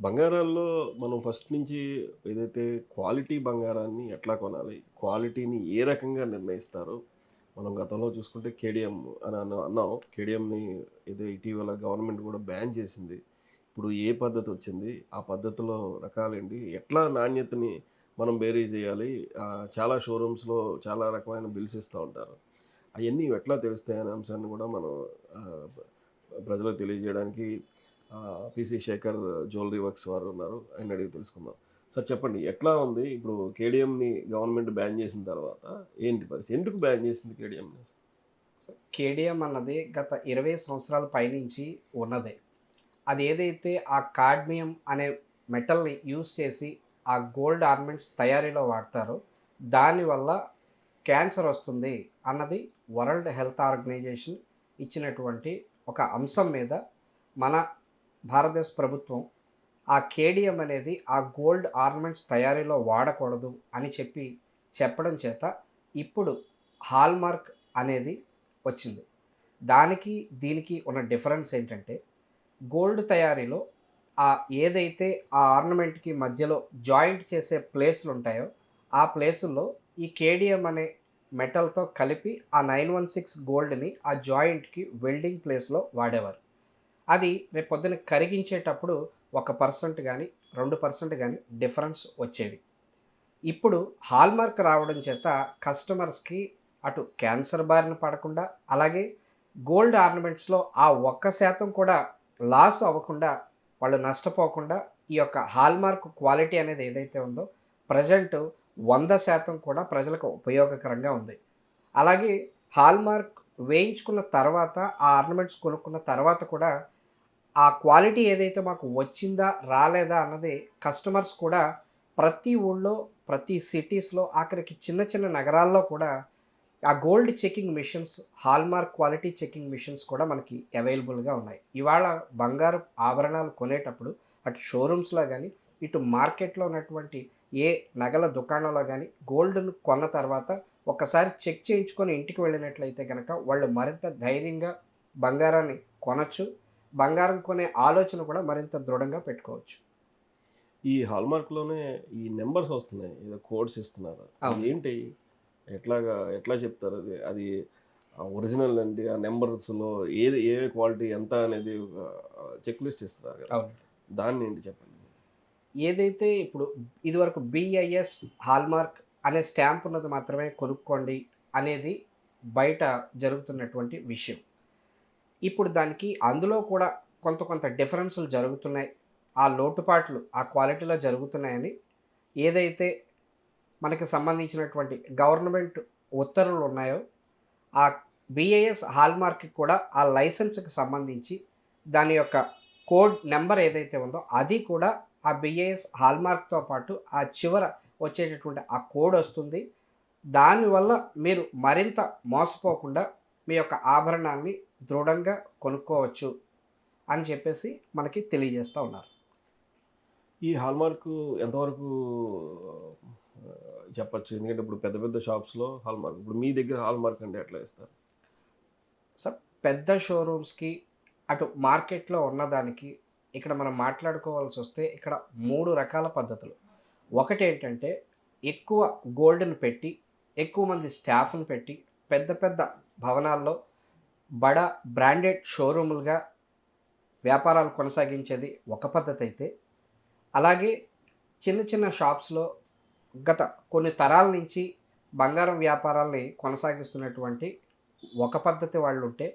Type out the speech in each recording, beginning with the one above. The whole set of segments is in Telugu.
బంగారాల్లో మనం ఫస్ట్ నుంచి ఏదైతే క్వాలిటీ బంగారాన్ని ఎట్లా కొనాలి? క్వాలిటీని ఏ రకంగా నిర్ణయిస్తారు? మనం గతంలో చూసుకుంటే కేడీఎం అని అన్నాం. కేడీఎంని ఏదో ఇటీవల గవర్నమెంట్ కూడా బ్యాన్ చేసింది. ఇప్పుడు ఏ పద్ధతొచ్చింది? ఆ పద్ధతిలో రకాలేంటి? ఎట్లా నాణ్యతని మనం బేరీజ్ చేయాలి? చాలా షోరూమ్స్‌లో చాలా రకమైన బిల్స్ ఇస్తా ఉంటారు. అయన్నీ ఎట్లా తెలుస్తాయి అనే అంశాన్ని కూడా మనం ఆహ్, ప్రజలకు తెలియజేయడానికి పీసీ శేఖర్ జ్యువెలరీ వర్క్స్ వారు ఉన్నారు. ఆయన్ని అడిగి తెలుసుకుందాం. సార్ చెప్పండి ఎట్లా ఉంది? ఇప్పుడు కేడీఎంని గవర్నమెంట్ బ్యాన్ చేసిన తర్వాత ఏంటి పరిస్థితి? ఎందుకు బ్యాన్ చేసింది కేడీఎంని? కేడిఎం అన్నది గత 20 సంవత్సరాల పైనుంచి ఉన్నదే. అదేదైతే ఆ కాడ్మియం అనే మెటల్‌ని యూజ్ చేసి ఆ గోల్డ్ ఆర్నమెంట్స్ తయారీలో వాడతారో, దానివల్ల క్యాన్సర్ వస్తుంది అన్నది వరల్డ్ హెల్త్ ఆర్గనైజేషన్ ఇచ్చినటువంటి ఒక అంశం మీద మన భారతదేశ ప్రభుత్వం ఆ కేడియం అనేది ఆ గోల్డ్ ఆర్నమెంట్స్ తయారీలో వాడకూడదు అని చెప్పడం చేత ఇప్పుడు హాల్మార్క్ అనేది వచ్చింది. దానికి దీనికి ఉన్న డిఫరెన్స్ ఏంటంటే గోల్డ్ తయారీలో ఆ ఏదైతే ఆ ఆర్నమెంట్‌కి మధ్యలో జాయింట్ చేసే ప్లేస్‌లు ఉంటాయో, ఆ ప్లేసుల్లో ఈ కేడియం అనే మెటల్‌తో కలిపి ఆ 916 గోల్డ్‌ని ఆ జాయింట్‌కి వెల్డింగ్ ప్లేస్‌లో వాడేవారు. అది రేపొద్దున కరిగించేటప్పుడు 1% గాని, 2% గాని డిఫరెన్స్ వచ్చేవి. ఇప్పుడు హాల్మార్క్ రావడం చేత కస్టమర్స్‌కి అటు క్యాన్సర్ బారిన పడకుండా, అలాగే గోల్డ్ ఆర్నమెంట్స్‌లో ఆ 1% కూడా లాస్ అవ్వకుండా, వాళ్ళు నష్టపోకుండా ఈ యొక్క హాల్మార్క్ క్వాలిటీ అనేది ఏదైతే ఉందో ప్రెజెంట్ 100% కూడా ప్రజలకు ఉపయోగకరంగా ఉంది. అలాగే హాల్మార్క్ వేయించుకున్న తర్వాత, ఆ ఆర్నమెంట్స్ కొనుక్కున్న తర్వాత కూడా ఆ క్వాలిటీ ఏదైతే మాకు వచ్చిందా? రాలేదా? అన్నది కస్టమర్స్ కూడా ప్రతి ఊళ్ళో, ప్రతి సిటీస్‌లో ఆఖరికి చిన్న చిన్న నగరాల్లో కూడా ఆ gold checking machines, hallmark quality checking machines కూడా మనకి అవైలబుల్‌గా ఉన్నాయి. ఇవాళ బంగారు ఆభరణాలు కొనేటప్పుడు అటు షోరూమ్స్‌లో గాని, ఇటు మార్కెట్‌లో ఉన్నటువంటి ఏ నగల దుకాణంలో గాని గోల్డ్‌ను కొన్న తర్వాత ఒక్కసారి చెక్ చేయించుకొని ఇంటికి వెళ్ళినట్లయితే గనక వాళ్ళు మరింత ధైర్యంగా బంగారాన్ని కొనొచ్చు. బంగారం కొనే ఆలోచన కూడా మరింత దృఢంగా పెట్టుకోవచ్చు. ఈ హాల్‌మార్క్‌లోనే ఈ నంబర్స్ వస్తున్నాయి. ఏదో కోడ్స్ ఇస్తున్నారు. అవి అవును. ఏంటి? ఎట్లా చెప్తారది? అది ఒరిజినల్ ఏంటి? ఆ నంబర్స్‌లో ఏ క్వాలిటీ ఎంత అనేది ఒక చెక్ లిస్ట్ ఇస్తారు కదా! అవునండి. దాన్నేంటి చెప్పండి? ఏదైతే ఇప్పుడు ఇదివరకు బిఐఎస్, హాల్మార్క్ అనే స్టాంప్ ఉన్నది మాత్రమే కొనుక్కోండి అనేది బయట జరుగుతున్నటువంటి విషయం. ఇప్పుడు దానికి అందులో కూడా కొంత కొంత డిఫరెన్సులు జరుగుతున్నాయి. ఆ లోటుపాట్లు ఆ క్వాలిటీలో జరుగుతున్నాయని ఏదైతే మనకి సంబంధించినటువంటి గవర్నమెంట్ ఉత్తర్వులు ఉన్నాయో, ఆ బిఐఎస్ హాల్మార్క్‌కి కూడా ఆ లైసెన్స్‌కి సంబంధించి దాని యొక్క కోడ్ నంబర్ ఏదైతే ఉందో అది కూడా ఆ బిఐఎస్ హాల్మార్క్‌తో పాటు ఆ చివర వచ్చేటటువంటి ఆ కోడ్ వస్తుంది. దానివల్ల మీరు మరింత మోసపోకుండా మీ యొక్క ఆభరణాన్ని దృఢంగా కొనుక్కోవచ్చు అని చెప్పేసి మనకి తెలియజేస్తా ఉన్నారు. ఈ హాల్‌మార్కు ఎంతవరకు చెప్పొచ్చు? ఎందుకంటే ఇప్పుడు పెద్ద పెద్ద షాప్స్‌లో హాల్‌మార్క్. ఇప్పుడు మీ దగ్గర హాల్‌మార్క్ అంటే ఎట్లా ఇస్తారు? సో, పెద్ద షోరూమ్స్‌కి అటు మార్కెట్‌లో ఉన్నదానికి ఇక్కడ మనం మాట్లాడుకోవాల్సొస్తే ఇక్కడ 3 రకాల పద్ధతులు. ఒకటేంటంటే ఎక్కువ గోల్డ్‌ని పెట్టి, ఎక్కువ మంది స్టాఫ్‌ని పెట్టి, పెద్ద పెద్ద భవనాల్లో బడా బ్రాండెడ్ షోరూములుగా వ్యాపారాలు కొనసాగించేది ఒక పద్ధతైతే, అలాగే చిన్న చిన్న షాప్స్‌లో గత కొన్ని తరాల నుంచి బంగారం వ్యాపారాల్ని కొనసాగిస్తున్నటువంటి ఒక పద్ధతి వాళ్ళుంటే,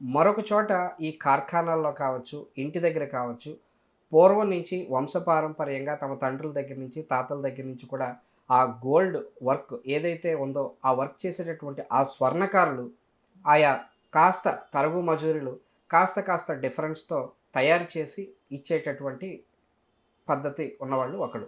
మరొక చోట ఈ కార్ఖానాల్లో కావచ్చు, ఇంటి దగ్గర కావచ్చు, పూర్వం నుంచి వంశపారంపర్యంగా తమ తండ్రుల దగ్గర నుంచి, తాతల దగ్గర నుంచి కూడా ఆ గోల్డ్ వర్క్ ఏదైతే ఉందో, ఆ వర్క్ చేసేటటువంటి ఆ స్వర్ణకారులు ఆయా కాస్త తరుగు మజూరీలు కాస్త కాస్త డిఫరెన్స్‌తో తయారు చేసి ఇచ్చేటటువంటి పద్ధతి ఉన్నవాళ్ళు ఒకళ్ళు.